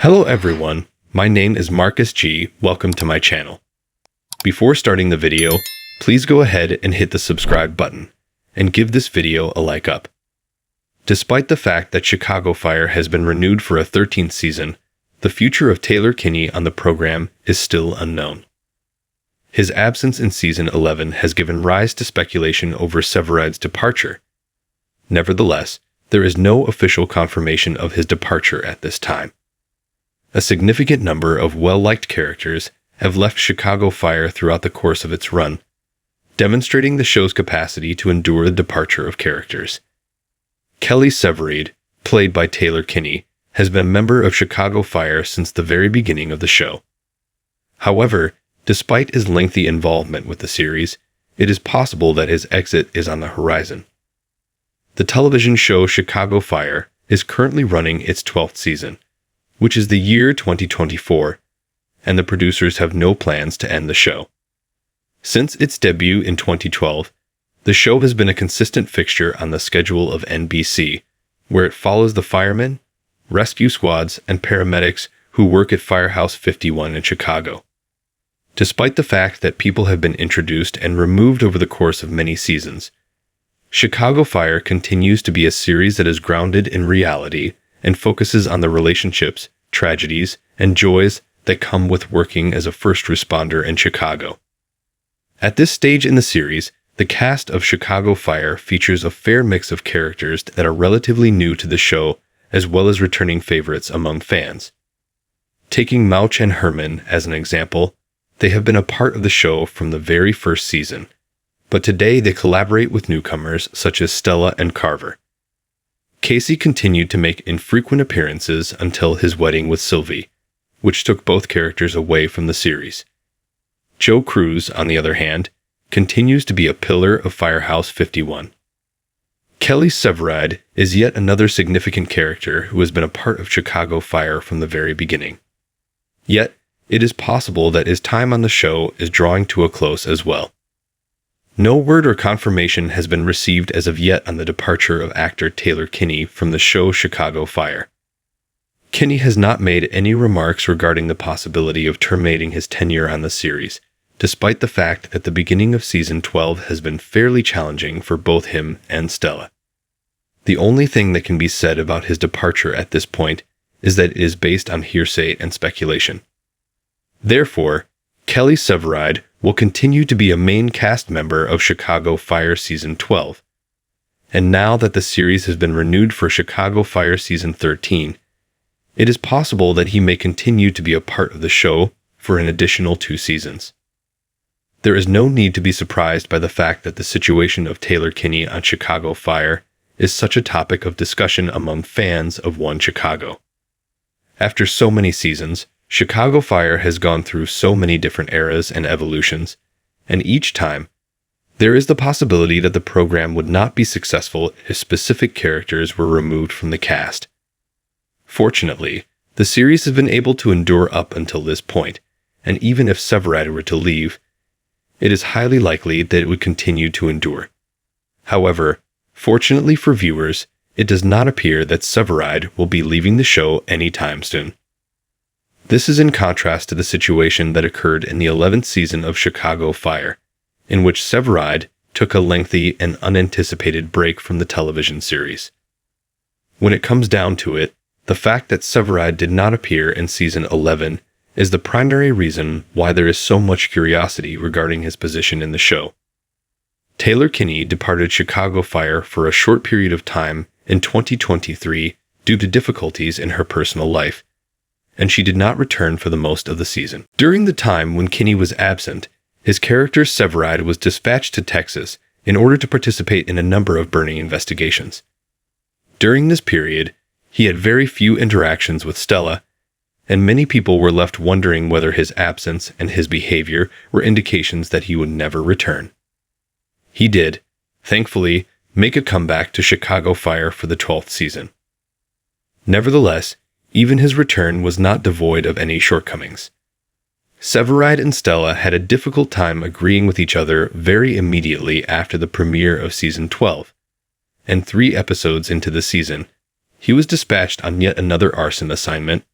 Hello everyone, my name is Marcus G. Welcome to my channel. Before starting the video, please go ahead and hit the subscribe button, and give this video a like up. Despite the fact that Chicago Fire has been renewed for a 13th season, the future of Taylor Kinney on the program is still unknown. His absence in season 11 has given rise to speculation over Severide's departure. Nevertheless, there is no official confirmation of his departure at this time. A significant number of well-liked characters have left Chicago Fire throughout the course of its run, demonstrating the show's capacity to endure the departure of characters. Kelly Severide, played by Taylor Kinney, has been a member of Chicago Fire since the very beginning of the show. However, despite his lengthy involvement with the series, it is possible that his exit is on the horizon. The television show Chicago Fire is currently running its 12th season, which is the year 2024, and the producers have no plans to end the show. Since its debut in 2012, the show has been a consistent fixture on the schedule of NBC, where it follows the firemen, rescue squads, and paramedics who work at Firehouse 51 in Chicago. Despite the fact that people have been introduced and removed over the course of many seasons, Chicago Fire continues to be a series that is grounded in reality and focuses on the relationships, tragedies, and joys that come with working as a first responder in Chicago. At this stage in the series, the cast of Chicago Fire features a fair mix of characters that are relatively new to the show, as well as returning favorites among fans. Taking Mouch and Herman as an example, they have been a part of the show from the very first season, but today they collaborate with newcomers such as Stella and Carver. Casey continued to make infrequent appearances until his wedding with Sylvie, which took both characters away from the series. Joe Cruz, on the other hand, continues to be a pillar of Firehouse 51. Kelly Severide is yet another significant character who has been a part of Chicago Fire from the very beginning. Yet, it is possible that his time on the show is drawing to a close as well. No word or confirmation has been received as of yet on the departure of actor Taylor Kinney from the show Chicago Fire. Kinney has not made any remarks regarding the possibility of terminating his tenure on the series, despite the fact that the beginning of season 12 has been fairly challenging for both him and Stella. The only thing that can be said about his departure at this point is that it is based on hearsay and speculation. Therefore, Kelly Severide will continue to be a main cast member of Chicago Fire Season 12. And now that the series has been renewed for Chicago Fire Season 13, it is possible that he may continue to be a part of the show for an additional 2 seasons. There is no need to be surprised by the fact that the situation of Taylor Kinney on Chicago Fire is such a topic of discussion among fans of One Chicago. After so many seasons, Chicago Fire has gone through so many different eras and evolutions, and each time, there is the possibility that the program would not be successful if specific characters were removed from the cast. Fortunately, the series has been able to endure up until this point, and even if Severide were to leave, it is highly likely that it would continue to endure. However, fortunately for viewers, it does not appear that Severide will be leaving the show anytime soon. This is in contrast to the situation that occurred in the 11th season of Chicago Fire, in which Severide took a lengthy and unanticipated break from the television series. When it comes down to it, the fact that Severide did not appear in season 11 is the primary reason why there is so much curiosity regarding his position in the show. Taylor Kinney departed Chicago Fire for a short period of time in 2023 due to difficulties in her personal life, and she did not return for the most of the season. During the time when Kinney was absent, his character Severide was dispatched to Texas in order to participate in a number of burning investigations. During this period, he had very few interactions with Stella, and many people were left wondering whether his absence and his behavior were indications that he would never return. He did, thankfully, make a comeback to Chicago Fire for the 12th season. Nevertheless, even his return was not devoid of any shortcomings. Severide and Stella had a difficult time agreeing with each other very immediately after the premiere of season 12, and 3 episodes into the season, he was dispatched on yet another arson assignment,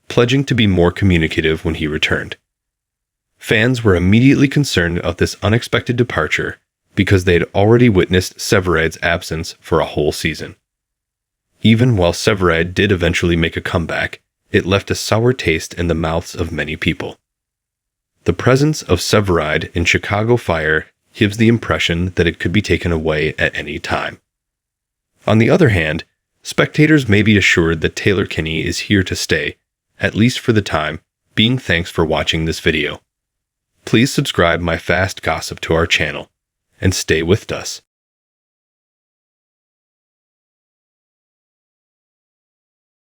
pledging to be more communicative when he returned. Fans were immediately concerned of this unexpected departure because they had already witnessed Severide's absence for a whole season. Even while Severide did eventually make a comeback, it left a sour taste in the mouths of many people. The presence of Severide in Chicago Fire gives the impression that it could be taken away at any time. On the other hand, spectators may be assured that Taylor Kinney is here to stay, at least for the time being. Thanks for watching this video. Please subscribe my fast gossip to our channel, and stay with us.